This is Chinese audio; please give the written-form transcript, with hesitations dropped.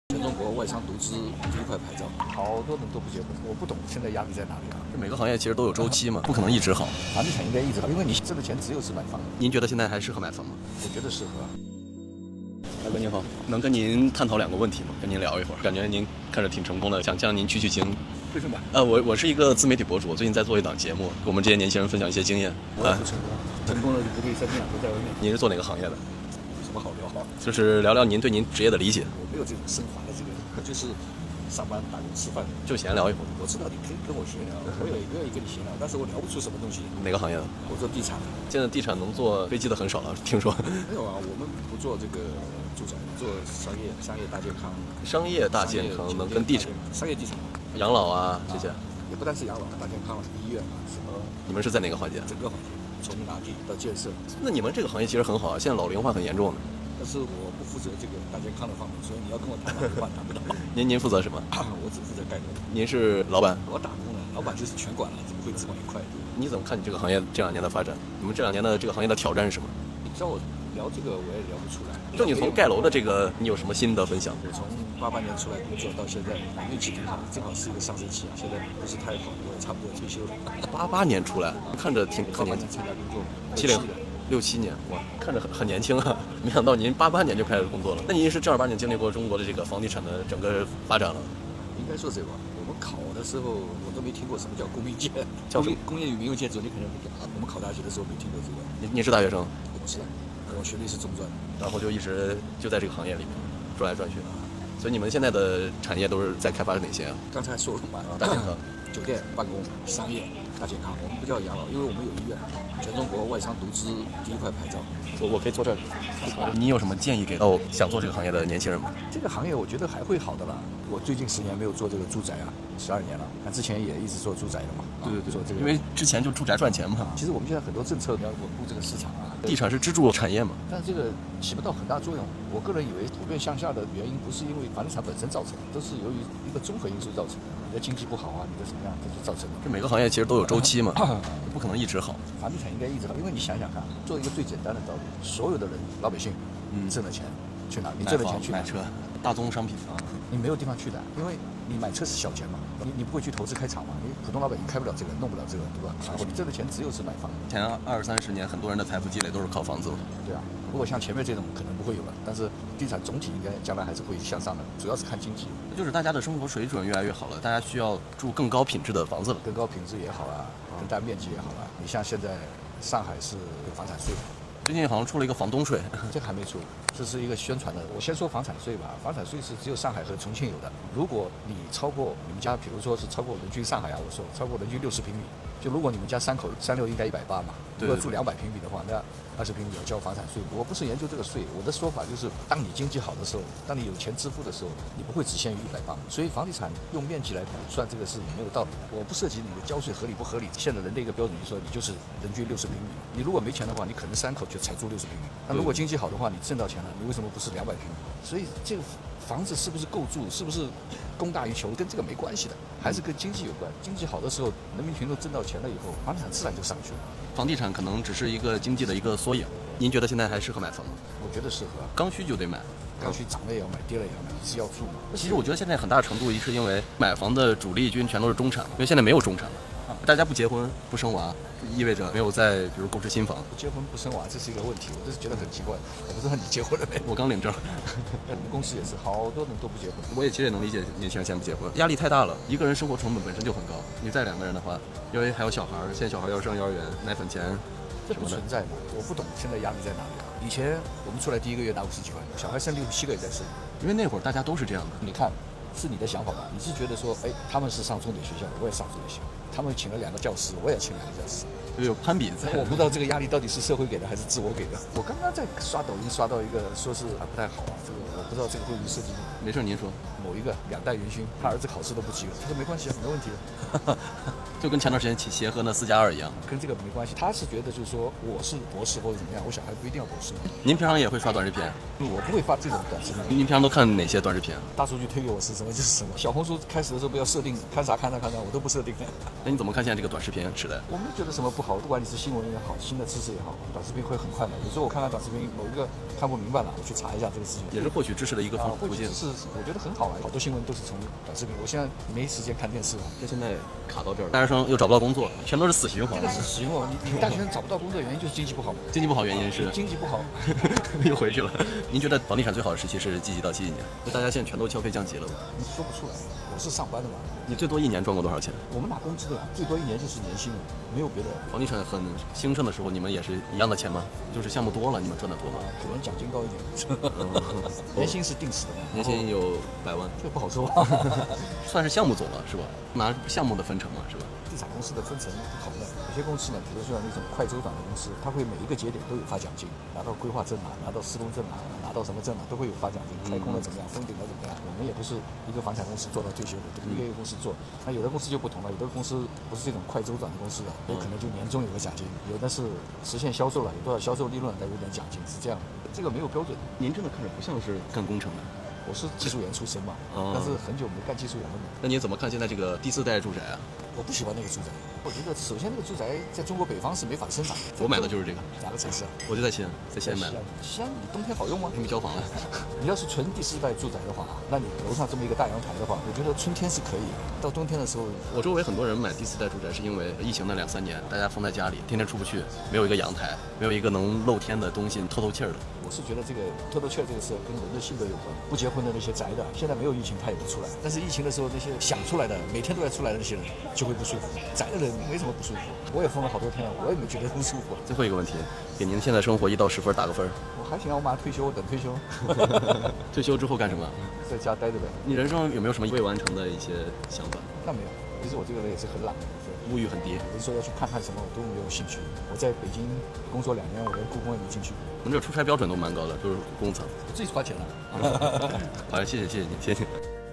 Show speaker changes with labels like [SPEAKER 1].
[SPEAKER 1] 全中国外商独资第一块牌照，好多人都不结婚，我不懂现在压力在哪里啊？
[SPEAKER 2] 每个行业其实都有周期嘛，不可能一直好。
[SPEAKER 1] 房地产应该一直好，因为你挣的钱只有是买房。
[SPEAKER 2] 您觉得现在还适合买房吗？
[SPEAKER 1] 我觉得适合。
[SPEAKER 2] 大哥您好，能跟您探讨2个问题吗？跟您聊一会儿，感觉您看着挺成功的，想向您取经。
[SPEAKER 1] 为什么？
[SPEAKER 2] 我是一个自媒体博主，我最近在做一档节目，给我们这些年轻人分享一些经验。
[SPEAKER 1] 我也不成功，成功了就不可以三天两头在外面。
[SPEAKER 2] 您是做哪个行业的？
[SPEAKER 1] 有什么好聊啊？
[SPEAKER 2] 就是聊聊您对您职业的理解。
[SPEAKER 1] 我没有这种升华的这个，我就是上班打工吃饭，
[SPEAKER 2] 就闲聊一会儿。
[SPEAKER 1] 我知道你可以跟我闲聊，我也愿意跟你闲聊，但是我聊不出什么东西。
[SPEAKER 2] 哪个行业的？
[SPEAKER 1] 我做地产的。
[SPEAKER 2] 现在地产能做飞机的很少了，听说。
[SPEAKER 1] 没有啊，我们不做这个住宅，做商业大健康。
[SPEAKER 2] 商业大健康能跟地产、
[SPEAKER 1] 商业地产、
[SPEAKER 2] 养老啊这些，
[SPEAKER 1] 也不单是养老、大健康、医院啊什么。
[SPEAKER 2] 你们是在哪个环节？
[SPEAKER 1] 整个环节，从拿地到建设。
[SPEAKER 2] 那你们这个行业其实很好啊，现在老龄化很严重的。
[SPEAKER 1] 但是我不负责这个大健康的方面，所以你要跟我谈老龄化谈不到。
[SPEAKER 2] 您负责什么？
[SPEAKER 1] 我只负责盖楼。
[SPEAKER 2] 您是老板？
[SPEAKER 1] 我打工的，老板就是全管了，怎么会只管一块？
[SPEAKER 2] 你怎么看你这个行业这2年的发展？你们这2年的这个行业的挑战是什么？
[SPEAKER 1] 你叫我聊这个，我也聊不出来。
[SPEAKER 2] 就你从盖楼的这个，你有什么心得分享？
[SPEAKER 1] 我从88年出来工作到现在，运气挺好，正好是一个上升期，现在不是太好，我也差不多退休了。
[SPEAKER 2] 88年出来，看着挺
[SPEAKER 1] 88
[SPEAKER 2] 年轻。
[SPEAKER 1] 年参加工作
[SPEAKER 2] 70、67年，哇，看着很年轻啊！没想到您88年就开始工作了。那您是正儿八经经历过中国的这个房地产的整个发展了？
[SPEAKER 1] 应该说这个吧。我们考的时候，我都没听过什么叫工业界，
[SPEAKER 2] 叫什么？
[SPEAKER 1] 工业与民用建筑，你可能不懂。我们考大学的时候没听过这个。
[SPEAKER 2] 你是大学生？
[SPEAKER 1] 我不是，我学历是中专，
[SPEAKER 2] 然后就一直就在这个行业里面转来转去。所以你们现在的产业都是在开发哪些啊？
[SPEAKER 1] 刚才说了嘛，
[SPEAKER 2] 大健康、
[SPEAKER 1] 酒店、办公、商业、大健康。我们不叫养老，因为我们有医院，全中国外商独资第一块牌照。
[SPEAKER 2] 我可以坐这儿。你有什么建议给想做这个行业的年轻人吗？
[SPEAKER 1] 这个行业我觉得还会好的啦。我最近10年没有做这个住宅啊，12年了。那之前也一直做住宅的嘛。
[SPEAKER 2] 对，
[SPEAKER 1] 做这个，
[SPEAKER 2] 因为之前就住宅赚钱嘛。
[SPEAKER 1] 其实我们现在很多政策要稳固这个市场啊。
[SPEAKER 2] 地产是支柱产业嘛，
[SPEAKER 1] 但是这个起不到很大作用。我个人以为普遍向下的原因不是因为房地产本身造成的，都是由于一个综合因素造成的。你的经济不好啊，你的怎么样，这就造成的。
[SPEAKER 2] 这每个行业其实都有周期嘛，不可能一直好。
[SPEAKER 1] 房地产应该一直好，因为你想想看，做一个最简单的道理，所有的人老百姓，挣了钱去哪？你挣了钱去哪？
[SPEAKER 2] 买车，大宗商品啊，
[SPEAKER 1] 你没有地方去的，因为你买车是小钱嘛，你不会去投资开厂嘛，你普通老百姓开不了这个，弄不了这个，对吧？然后你挣的钱只有是买房。
[SPEAKER 2] 前20-30年，很多人的财富积累都是靠房子嘛。
[SPEAKER 1] 对啊，如果像前面这种可能不会有了，但是地产总体应该将来还是会向上的，主要是看经济。
[SPEAKER 2] 就是大家的生活水准越来越好了，大家需要住更高品质的房子了，
[SPEAKER 1] 更高品质也好啊，更大面积也好啊。你像现在上海是有房产税。
[SPEAKER 2] 最近好像出了一个房东税，
[SPEAKER 1] 这个还没出，这是一个宣传的。我先说房产税吧，房产税是只有上海和重庆有的。如果你超过你们家，比如说是超过人均上海啊，我说超过人均60平米，就如果你们家3口36应该180嘛，如果住200平米的话，那20平米要交房产税。我不是研究这个税，我的说法就是，当你经济好的时候，当你有钱支付的时候，你不会只限于180。所以房地产用面积来估算这个是没有道理的。我不涉及你的交税合理不合理，现在人的一个标准就是说你就是人均60平米。你如果没钱的话，你可能3口就才住60平米。那如果经济好的话，你挣到钱了，你为什么不是200平米？所以这个房子是不是够住，是不是供大于求，跟这个没关系的，还是跟经济有关。经济好的时候，人民群众挣到钱了以后，房地产自然就上去了。
[SPEAKER 2] 房地产可能只是一个经济的一个缩影。您觉得现在还适合买房吗？
[SPEAKER 1] 我觉得适合，
[SPEAKER 2] 刚需就得买，
[SPEAKER 1] 刚需涨了也要买，跌了也要买，是要住嘛。
[SPEAKER 2] 其实我觉得现在很大程度是因为买房的主力军全都是中产，因为现在没有中产了。大家不结婚不生娃，意味着没有在比如购置新房。
[SPEAKER 1] 不结婚不生娃，这是一个问题，我就是觉得很奇怪。我不知道你结婚了没？
[SPEAKER 2] 我刚领证。
[SPEAKER 1] 我们公司也是，好多人都不结婚。
[SPEAKER 2] 我也其实也能理解年轻人现在不结婚，压力太大了。一个人生活成本本身就很高，你再2个人的话，因为还有小孩，现在小孩要上幼儿园，奶粉钱
[SPEAKER 1] 这不存在的。我不懂现在压力在哪里啊？以前我们出来第1个月拿50几万，小孩生6、7个也在生。
[SPEAKER 2] 因为那会儿大家都是这样的。
[SPEAKER 1] 你看，是你的想法吧？你是觉得说，他们是上重点学校，我也上重点学校，他们请了2个教师，我也请2个教师，
[SPEAKER 2] 有攀比在。
[SPEAKER 1] 我不知道这个压力到底是社会给的还是自我给的。我刚刚在刷抖音刷到一个说是不太好啊，这个我不知道这个会不会涉及。
[SPEAKER 2] 没事，您说。
[SPEAKER 1] 某一个2代元勋，他儿子考试都不及格，他说没关系啊，没问题的。
[SPEAKER 2] 就跟前段时间协和那4+2一样，
[SPEAKER 1] 跟这个没关系。他是觉得就是说我是博士或者怎么样，我小孩不一定要博士。
[SPEAKER 2] 您平常也会刷短视频？
[SPEAKER 1] 我不会发这种短视频。
[SPEAKER 2] 您平常都看哪些短视频？
[SPEAKER 1] 大数据推给我是什么就是什么。小红书开始的时候不要设定看啥，我都不设定的。
[SPEAKER 2] 那你怎么看现在这个短视频时代？
[SPEAKER 1] 我没觉得什么不好，不管你是新闻也好，新的知识也好，短视频会很快的。有时候我看短视频某一个看不明白了，我去查一下这个事情，
[SPEAKER 2] 也是获取取知识的一个途径。
[SPEAKER 1] 是我觉得很好啊，好多新闻都是从短视频。我现在没时间看电视了，
[SPEAKER 2] 这现在卡到这儿了，大学生又找不到工作，全都是死循环。
[SPEAKER 1] 这个是死循环。你大学生找不到工作的原因就是经济不好嘛？
[SPEAKER 2] 经济不好原因是
[SPEAKER 1] 经济不好，
[SPEAKER 2] 又回去了。您觉得房地产最好的时期是几几到几几年？就大家现在全都消费降级了。
[SPEAKER 1] 你说不出来。我是上班的嘛，
[SPEAKER 2] 你最多一年赚过多少钱？
[SPEAKER 1] 我们拿工资的呀，最多一年就是年薪了，没有别的。
[SPEAKER 2] 房地产很兴盛的时候，你们也是一样的钱吗？就是项目多了，你们赚的多吗？
[SPEAKER 1] 可能奖金高一点。年薪是定死的嘛？
[SPEAKER 2] 年薪有100万，
[SPEAKER 1] 这个不好说。
[SPEAKER 2] 算是项目总了是吧？拿项目的分成嘛是吧？
[SPEAKER 1] 地产公司的分成不同的，有些公司呢，比如说那种快周转的公司，它会每一个节点都有发奖金，拿到规划证啊，拿到施工证啊，拿到什么证啊，都会有发奖金。开工了怎么样，封顶了怎么样？我们也不是一个房产公司做到退休的，一个一个公司做。那有的公司就不同了，有的公司不是这种快周转的公司的，有可能就年终有个奖金，有的是实现销售了，有多少销售利润，它有点奖金，是这样的。这个没有标准。
[SPEAKER 2] 您真的看着不像是干工程的。
[SPEAKER 1] 我是技术员出身嘛，但是很久没干技术员了嘛。
[SPEAKER 2] 那你怎么看现在这个第4代住宅啊？
[SPEAKER 1] 我不喜欢那个住宅，我觉得首先那个住宅在中国北方是没法生长的。
[SPEAKER 2] 我买的就是这个。
[SPEAKER 1] 哪个城市啊？
[SPEAKER 2] 我就在西安，在西安买的。
[SPEAKER 1] 西安你冬天好用吗？
[SPEAKER 2] 还没交房呢。
[SPEAKER 1] 你要是纯第4代住宅的话，那你楼上这么一个大阳台的话，我觉得春天是可以，到冬天的时候，
[SPEAKER 2] 我周围很多人买第4代住宅是因为疫情那2、3年，大家封在家里，天天出不去，没有一个阳台，没有一个能露天的东西透气儿的。
[SPEAKER 1] 我是觉得这个透气儿这个事跟人的性格有关。不结婚的那些宅的，现在没有疫情他也不出来，但是疫情的时候那些想出来的，每天都要出来的那些人就会不舒服。宅的人没什么不舒服，我也封了好多天了，我也没觉得很舒服。
[SPEAKER 2] 最后一个问题，给您现在生活1到10分打个分。
[SPEAKER 1] 我还行啊，我马上退休，我等退休。
[SPEAKER 2] 退休之后干什么？
[SPEAKER 1] 在家待着呗。
[SPEAKER 2] 你人生有没有什么未完成的一些想法？
[SPEAKER 1] 那没有，其实我这个人也是很懒的，
[SPEAKER 2] 物欲很低。
[SPEAKER 1] 我是说要去看看什么，我都没有兴趣。我在北京工作2年，我连故宫也没进去。
[SPEAKER 2] 我们这出差标准都蛮高的，就是工层。
[SPEAKER 1] 我自己花钱了。
[SPEAKER 2] 好，谢谢您，谢谢。